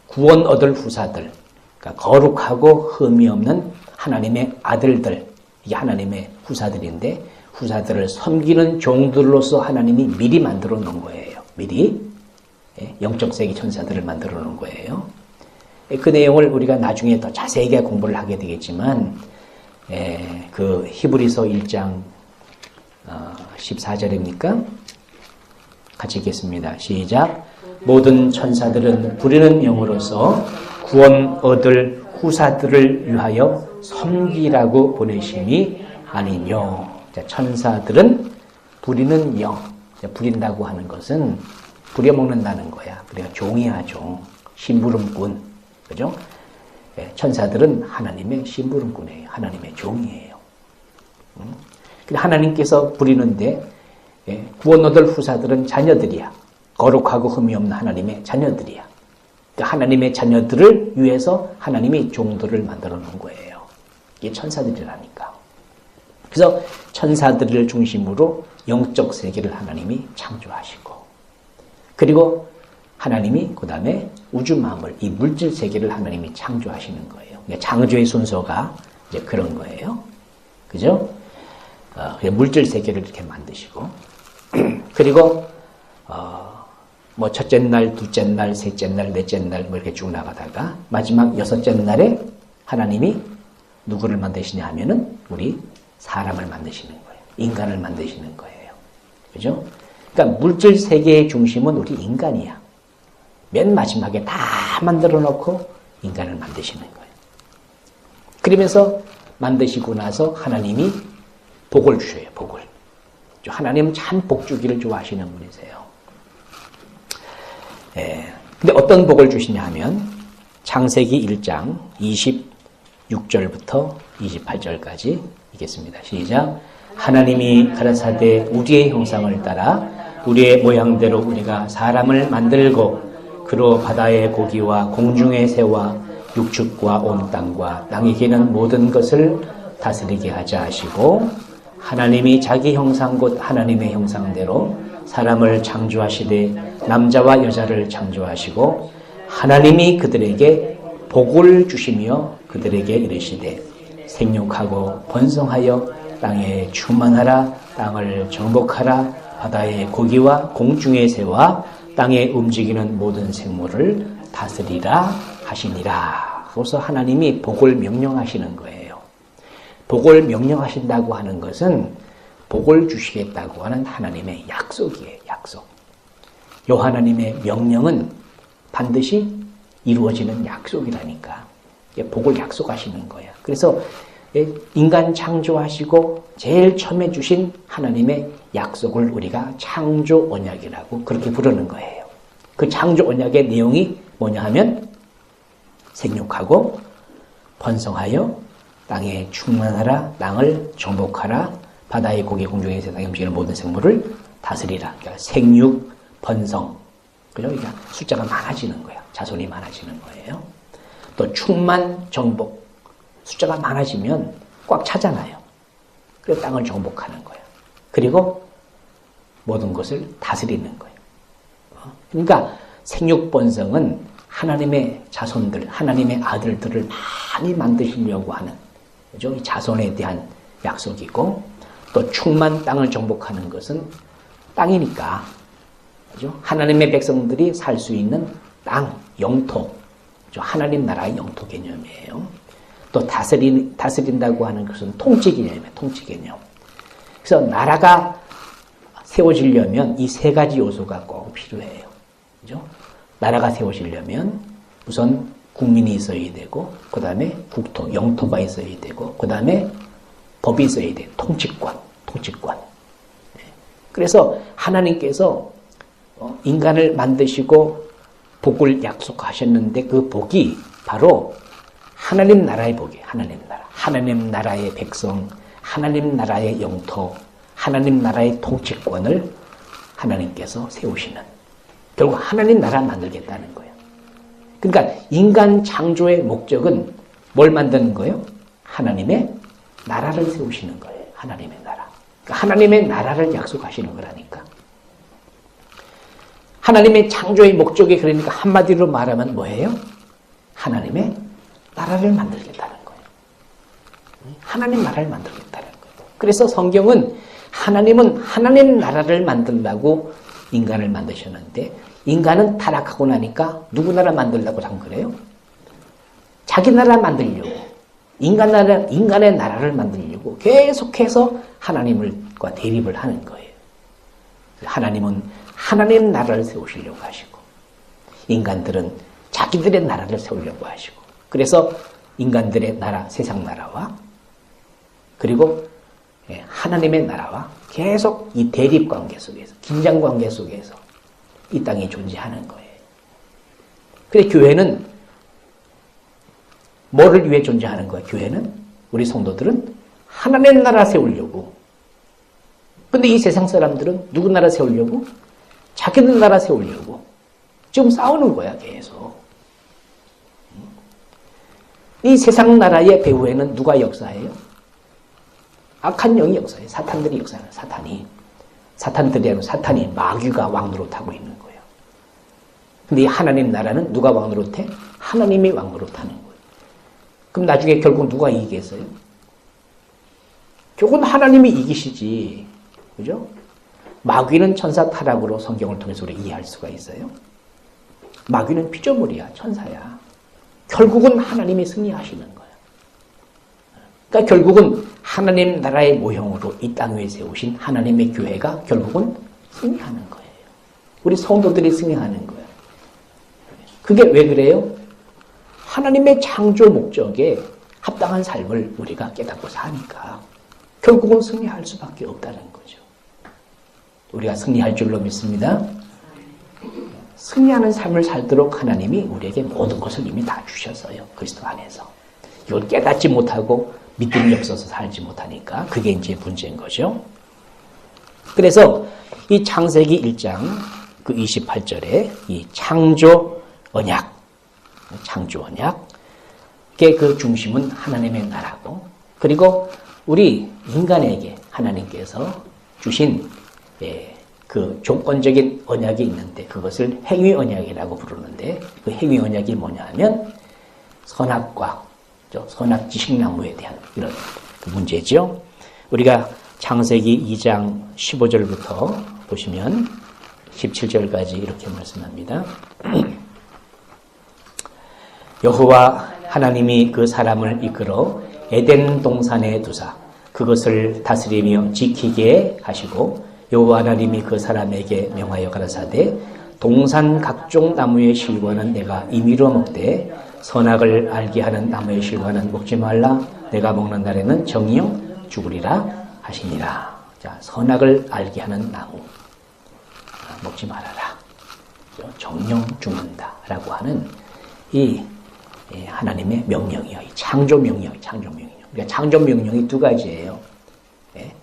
구원 얻을 후사들, 그러니까 거룩하고 흠이 없는 하나님의 아들들, 이게 하나님의 후사들인데 후사들을 섬기는 종들로서 하나님이 미리 만들어 놓은 거예요. 미리 영적 세계 천사들을 만들어 놓은 거예요. 그 내용을 우리가 나중에 더 자세하게 공부를 하게 되겠지만 그 히브리서 1장 14절입니까? 같이 읽겠습니다. 시작. 모든 천사들은 부리는 영으로서 구원 얻을 후사들을 위하여 섬기라고 보내심이 아니뇨. 천사들은 부리는 영. 부린다고 하는 것은 부려먹는다는 거야. 우리가 종이야, 종. 심부름꾼. 그죠? 천사들은 하나님의 심부름꾼이에요. 하나님의 종이에요. 근데 하나님께서 부리는데 구원 얻을 후사들은 자녀들이야. 거룩하고 흠이 없는 하나님의 자녀들이야. 그러니까 하나님의 자녀들을 위해서 하나님이 종들을 만들어 놓은 거예요. 이게 천사들이라니까. 그래서 천사들을 중심으로 영적 세계를 하나님이 창조하시고, 그리고 하나님이 그 다음에 우주 만물, 이 물질 세계를 하나님이 창조하시는 거예요. 그러니까 창조의 순서가 이제 그런 거예요. 그죠? 물질 세계를 이렇게 만드시고, 그리고 뭐 첫째 날, 둘째 날, 셋째 날, 넷째 날 뭐 이렇게 쭉 나가다가 마지막 여섯째 날에 하나님이 누구를 만드시냐 하면은 우리 사람을 만드시는 거예요. 인간을 만드시는 거예요. 그죠? 그러니까 물질 세계의 중심은 우리 인간이야. 맨 마지막에 다 만들어 놓고 인간을 만드시는 거예요. 그러면서 만드시고 나서 하나님이 복을 주셔요. 복을. 하나님은 참 복 주기를 좋아하시는 분이세요. 근데 어떤 복을 주시냐 하면 창세기 1장 26절부터 28절까지 읽겠습니다. 시작. 하나님이 가라사대 우리의 형상을 따라 우리의 모양대로 우리가 사람을 만들고 그로 바다의 고기와 공중의 새와 육축과 온 땅과 땅에 기는 모든 것을 다스리게 하자 하시고, 하나님이 자기 형상 곧 하나님의 형상대로 사람을 창조하시되 남자와 여자를 창조하시고 하나님이 그들에게 복을 주시며 그들에게 이르시되 생육하고 번성하여 땅에 충만하라. 땅을 정복하라. 바다의 고기와 공중의 새와 땅에 움직이는 모든 생물을 다스리라 하시니라. 그래서 하나님이 복을 명령하시는 거예요. 복을 명령하신다고 하는 것은 복을 주시겠다고 하는 하나님의 약속이에요. 약속. 요 하나님의 명령은 반드시 이루어지는 약속이라니까. 복을 약속하시는 거야. 그래서 인간 창조하시고 제일 처음에 주신 하나님의 약속을 우리가 창조 언약이라고 그렇게 부르는 거예요. 그 창조 언약의 내용이 뭐냐 하면 생육하고 번성하여 땅에 충만하라. 땅을 정복하라. 바다의 고기 공중의 세상에 움직이는 모든 생물을 다스리라. 그러니까 생육, 번성. 그죠? 그러니까 숫자가 많아지는 거야. 자손이 많아지는 거예요. 또 충만, 정복. 숫자가 많아지면 꽉 차잖아요. 그래서 땅을 정복하는 거예요. 그리고 모든 것을 다스리는 거예요. 그러니까 생육번성은 하나님의 자손들, 하나님의 아들들을 많이 만드시려고 하는, 그죠? 이 자손에 대한 약속이고, 또 충만 땅을 정복하는 것은 땅이니까, 그죠? 하나님의 백성들이 살 수 있는 땅, 영토, 그죠? 하나님 나라의 영토 개념이에요. 또 다스린다고 하는 것은 통치 개념이에요. 통치 개념. 그래서 나라가 세워지려면 이 세 가지 요소가 꼭 필요해요. 그죠? 나라가 세워지려면 우선 국민이 있어야 되고, 그 다음에 국토, 영토가 있어야 되고, 그 다음에 법이 있어야 돼. 통치권. 그래서 하나님께서 인간을 만드시고 복을 약속하셨는데 그 복이 바로 하나님 나라의 복이에요. 하나님 나라. 하나님 나라의 백성, 하나님 나라의 영토, 하나님 나라의 통치권을 하나님께서 세우시는. 결국 하나님 나라 만들겠다는 거예요. 그러니까 인간 창조의 목적은 뭘 만드는 거예요? 하나님의 나라를 세우시는 거예요. 하나님의 나라. 그러니까 하나님의 나라를 약속하시는 거라니까. 하나님의 창조의 목적이 그러니까 한마디로 말하면 뭐예요? 하나님의 나라를 만들겠다는 거예요. 하나님 나라를 만들겠다는 거예요. 그래서 성경은 하나님은 하나님 나라를 만들려고 인간을 만드셨는데 인간은 타락하고 나니까 누구 나라 만들려고 참 그래요? 자기 나라 만들려고. 인간의 나라를 만들려고 계속해서 하나님과 대립을 하는 거예요. 하나님은 하나님 나라를 세우시려고 하시고 인간들은 자기들의 나라를 세우려고 하시고 그래서 인간들의 나라, 세상 나라와 그리고 하나님의 나라와 계속 이 대립 관계 속에서 긴장 관계 속에서 이 땅이 존재하는 거예요. 그래 교회는 뭐를 위해 존재하는 거예요? 교회는 우리 성도들은 하나님 나라 세우려고. 근데 이 세상 사람들은 누구 나라 세우려고? 자기들 나라 세우려고. 지금 싸우는 거야 계속. 이 세상 나라의 배후에는 누가 역사해요? 악한 영이 역사해요. 사탄들이 역사해요. 사탄이 마귀가 왕노릇하고 있는 거예요. 근데 이 하나님 나라는 누가 왕노릇해? 하나님이 왕노릇하는 거예요. 그럼 나중에 결국 누가 이기겠어요? 결국은 하나님이 이기시지. 그죠? 마귀는 천사 타락으로 성경을 통해서 우리 이해할 수가 있어요. 마귀는 피조물이야. 천사야. 결국은 하나님이 승리하시는 거예요. 그러니까 결국은 하나님 나라의 모형으로 이 땅 위에 세우신 하나님의 교회가 결국은 승리하는 거예요. 우리 성도들이 승리하는 거예요. 그게 왜 그래요? 하나님의 창조 목적에 합당한 삶을 우리가 깨닫고 사니까 결국은 승리할 수밖에 없다는 거죠. 우리가 승리할 줄로 믿습니다. 승리하는 삶을 살도록 하나님이 우리에게 모든 것을 이미 다 주셨어요. 그리스도 안에서. 이걸 깨닫지 못하고 믿음이 없어서 살지 못하니까 그게 이제 문제인 거죠. 그래서 이 창세기 1장 그 28절에 이 창조 언약의 그 중심은 하나님의 나라고 그리고 우리 인간에게 하나님께서 주신 그 조건적인 언약이 있는데 그것을 행위 언약이라고 부르는데 그 행위 언약이 뭐냐 하면 선악과, 선악 지식나무에 대한 이런 그 문제죠. 우리가 창세기 2장 15절부터 보시면 17절까지 이렇게 말씀합니다. 여호와 하나님이 그 사람을 이끌어 에덴 동산에 두사 그것을 다스리며 지키게 하시고 여호와 하나님이 그 사람에게 명하여 가라사대 동산 각종 나무의 실과는 내가 임의로 먹되 선악을 알게 하는 나무의 실과는 먹지 말라. 내가 먹는 날에는 정령 죽으리라 하시니라. 자, 선악을 알게 하는 나무 먹지 말아라. 정령 죽는다라고 하는 이 하나님의 명령이요. 창조 명령, 창조 명령. 그러니까 창조 명령이 두 가지예요. 네,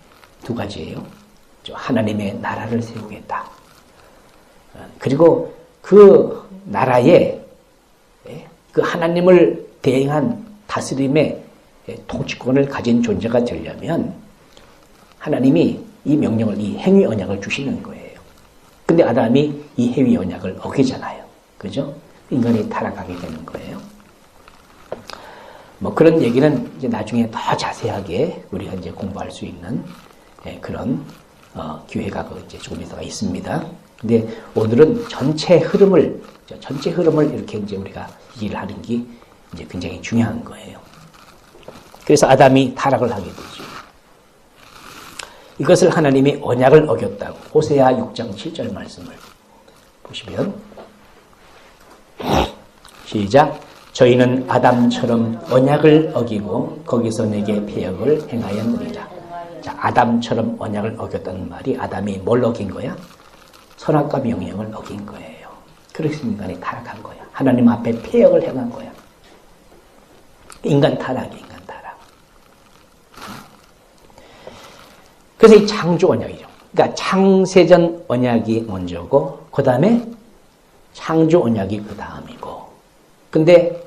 두 가지예요. 하나님의 나라를 세우겠다. 그리고 그 나라에 그 하나님을 대행한 다스림의 통치권을 가진 존재가 되려면 하나님이 이 명령을, 이 행위 언약을 주시는 거예요. 근데 아담이 이 행위 언약을 어기잖아요. 그죠? 인간이 타락하게 되는 거예요. 뭐 그런 얘기는 이제 나중에 더 자세하게 우리가 이제 공부할 수 있는 그런 기회가 이제 조금 있다가 있습니다. 근데 오늘은 전체 흐름을 이렇게 이제 우리가 이해를 하는 게 이제 굉장히 중요한 거예요. 그래서 아담이 타락을 하게 되죠. 이것을 하나님이 언약을 어겼다고 호세아 6장 7절 말씀을 보시면 시작. 저희는 아담처럼 언약을 어기고 거기서 내게 패역을 행하였느니라. 자, 아담처럼 언약을 어겼다는 말이 아담이 뭘 어긴 거야? 선악과 명령을 어긴 거예요. 그래서 인간이 타락한 거야. 하나님 앞에 패역을 행한 거야. 인간 타락이 인간 타락. 그래서 이 창조 언약이죠. 그러니까 창세전 언약이 먼저고 그 다음에 창조 언약이 그 다음이고 근데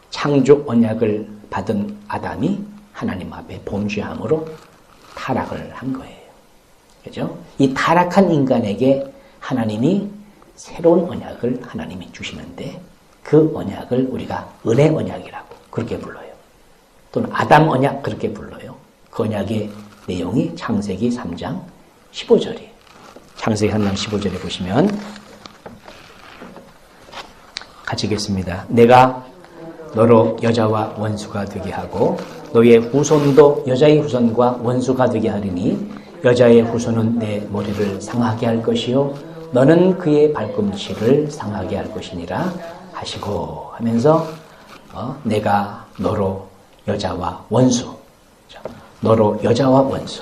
창조 언약을 받은 아담이 하나님 앞에 범죄함으로 타락을 한 거예요. 그죠? 이 타락한 인간에게 하나님이 새로운 언약을 하나님이 주시는데 그 언약을 우리가 은혜 언약이라고 그렇게 불러요. 또는 아담 언약 그렇게 불러요. 그 언약의 내용이 창세기 3장 15절이에요. 창세기 3장 15절에 보시면 같이 읽겠습니다. 내가 너로 여자와 원수가 되게 하고 너의 후손도 여자의 후손과 원수가 되게 하리니 여자의 후손은 내 머리를 상하게 할 것이요 너는 그의 발꿈치를 상하게 할 것이니라 하시고 하면서 내가 너로 여자와 원수 너로 여자와 원수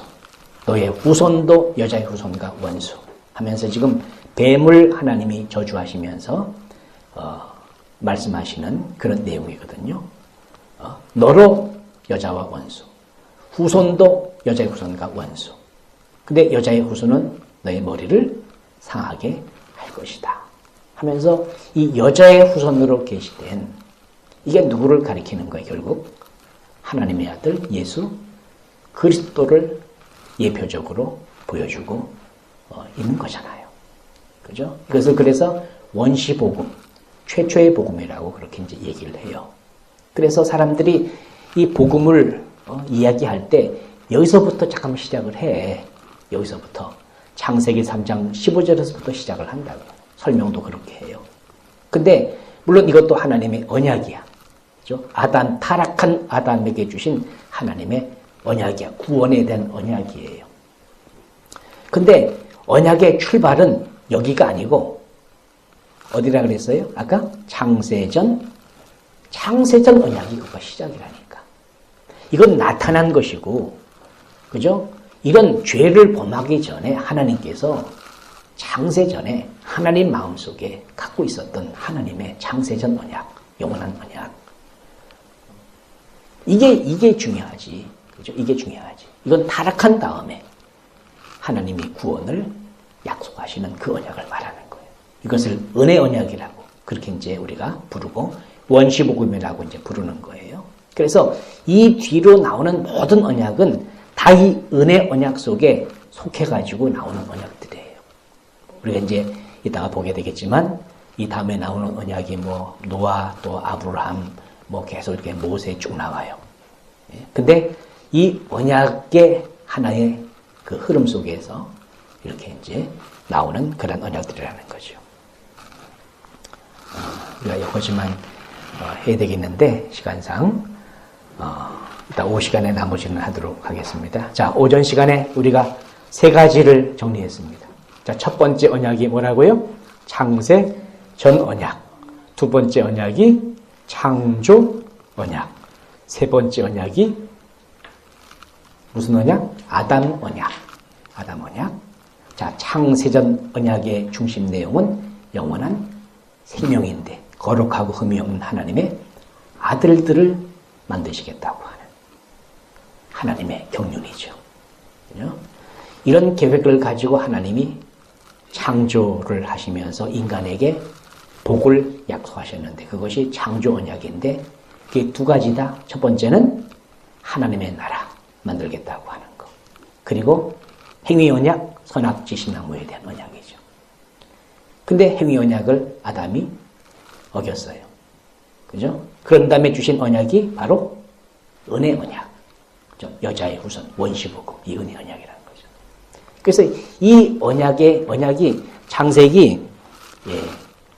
너의 후손도 여자의 후손과 원수 하면서 지금 뱀을 하나님이 저주하시면서 말씀하시는 그런 내용이거든요. 너로 여자와 원수 후손도 여자의 후손과 원수 근데 여자의 후손은 너의 머리를 상하게 할 것이다 하면서 이 여자의 후손으로 계시된 이게 누구를 가리키는 거예요? 결국 하나님의 아들 예수 그리스도를 예표적으로 보여주고 있는 거잖아요. 그죠? 그래서 원시복음, 최초의 복음이라고 그렇게 이제 얘기를 해요. 그래서 사람들이 이 복음을 이야기할 때 여기서부터 잠깐 시작을 해. 여기서부터 창세기 3장 15절에서부터 시작을 한다고. 설명도 그렇게 해요. 근데 물론 이것도 하나님의 언약이야. 그죠? 타락한 아담에게 주신 하나님의 언약이야. 구원에 대한 언약이에요. 근데 언약의 출발은 여기가 아니고 어디라 그랬어요? 아까 창세전 언약이 그거 시작이라니까. 이건 나타난 것이고, 그죠? 이건 죄를 범하기 전에 하나님께서 창세전에 하나님 마음속에 갖고 있었던 하나님의 창세전 언약, 영원한 언약. 이게 중요하지. 그죠? 이게 중요하지. 이건 타락한 다음에 하나님이 구원을 약속하시는 그 언약을 말하는 거예요. 이것을 은혜 언약이라고 그렇게 이제 우리가 부르고 원시복음이라고 이제 부르는 거예요. 그래서 이 뒤로 나오는 모든 언약은 다 이 은혜 언약 속에 속해가지고 나오는 언약들이에요. 우리가 이제 이따가 보게 되겠지만 이 다음에 나오는 언약이 뭐 노아 또 아브라함 뭐 계속 이렇게 모세에 쭉 나와요. 근데 이 언약의 하나의 그 흐름 속에서 이렇게 이제 나오는 그런 언약들이라는 거죠. 우리가 여기까지만 해야 되겠는데 시간상 일단 오후 시간에 나머지는 하도록 하겠습니다. 자, 오전 시간에 우리가 세 가지를 정리했습니다. 자, 첫 번째 언약이 뭐라고요? 창세 전 언약. 두 번째 언약이 창조 언약. 세 번째 언약이 무슨 언약? 아담 언약. 아담 언약. 자, 창세전 언약의 중심 내용은 영원한 생명인데 거룩하고 흠이 없는 하나님의 아들들을 만드시겠다고 하는 하나님의 경륜이죠. 그죠? 이런 계획을 가지고 하나님이 창조를 하시면서 인간에게 복을 약속하셨는데 그것이 창조 언약인데 그게 두 가지다. 첫 번째는 하나님의 나라 만들겠다고 하는 거. 그리고 행위 언약, 선악지신나무에 대한 언약이죠. 근데 행위 언약을 아담이 어겼어요. 그죠? 그런 다음에 주신 언약이 바로 은혜 언약. 그죠? 여자의 후손, 원시복음, 이 은혜 언약이라는 거죠. 그래서 이 언약이 창세기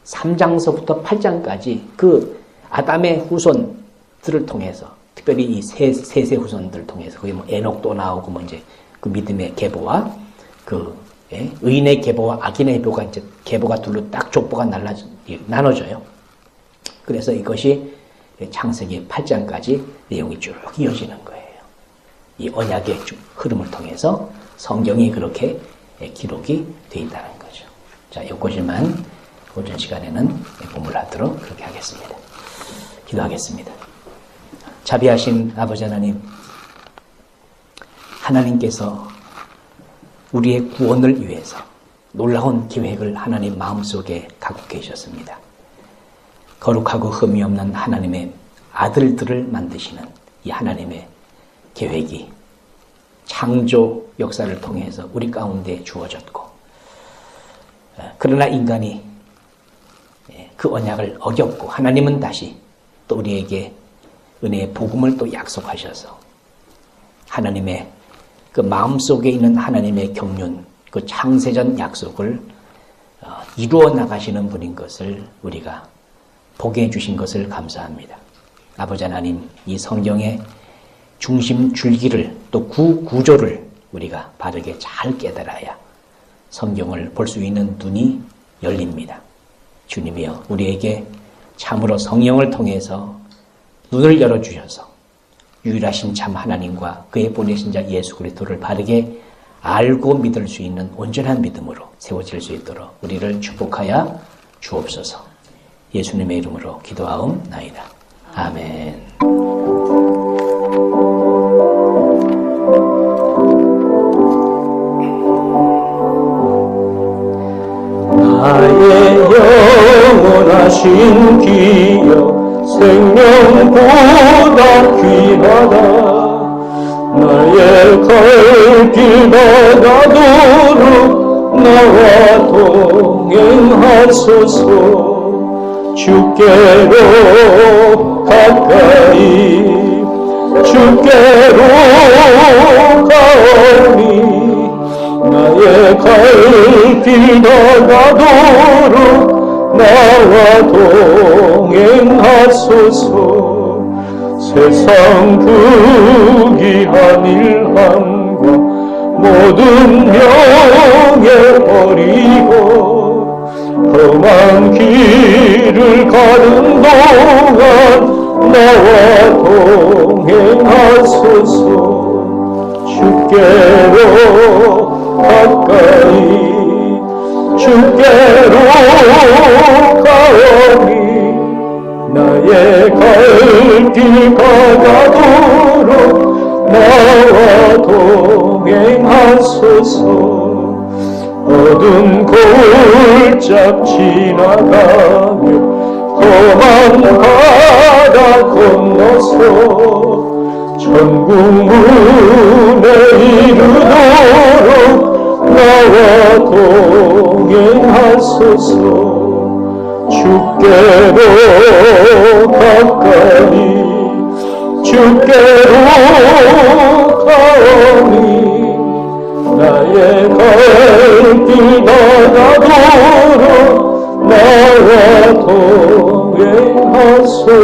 3장서부터 8장까지 그 아담의 후손들을 통해서 특별히 이 셋의 후손들을 통해서 거기 뭐 에녹도 나오고 뭐 이제 그 믿음의 계보와 그 의인의 계보와 악인의 계보가 이제 계보가 둘로 딱 족보가 나눠져요. 그래서 이것이 창세기 8장까지 내용이 쭉 이어지는 거예요. 이 언약의 흐름을 통해서 성경이 그렇게 기록이 되어 있다는 거죠. 자, 여기까지만 오전 시간에는 본문하도록 그렇게 하겠습니다. 기도하겠습니다. 자비하신 아버지 하나님, 하나님께서 우리의 구원을 위해서 놀라운 계획을 하나님 마음속에 갖고 계셨습니다. 거룩하고 흠이 없는 하나님의 아들들을 만드시는 이 하나님의 계획이 창조 역사를 통해서 우리 가운데 주어졌고, 그러나 인간이 그 언약을 어겼고 하나님은 다시 또 우리에게 은혜의 복음을 또 약속하셔서 하나님의 그 마음속에 있는 하나님의 경륜, 그 창세전 약속을 이루어 나가시는 분인 것을 우리가 보게 해주신 것을 감사합니다. 아버지 하나님, 이 성경의 중심 줄기를 또 구조를 우리가 바르게 잘 깨달아야 성경을 볼 수 있는 눈이 열립니다. 주님이여, 우리에게 참으로 성령을 통해서 눈을 열어주셔서 유일하신 참 하나님과 그의 보내신 자 예수 그리스도를 바르게 알고 믿을 수 있는 온전한 믿음으로 세워질 수 있도록 우리를 축복하여 주옵소서. 예수님의 이름으로 기도하옵나이다. 아멘. 나의 영원하신 기여 생명보다 귀하다. 나의 갈 길 다가도록 나와 동행하소서. 주께로 가까이 주께로 가오니 나의 갈 길 다가도록 나와 동행하소서. 세상 부귀한 일함과 모든 명예 버리고 험한 길을 가는 동안 나와 동행하소서. 주께로 가까이 주께로 가오니 나의 갈 길 가가도록 나와 동행하소서. 어두운 골짝 지나가며 험한 바다 건너서 천국 문에 이르도록 나와 동행하소서. 주께로 가까이 주께로 가오니 나의 갈 길 다가도록 나와 동행하소서.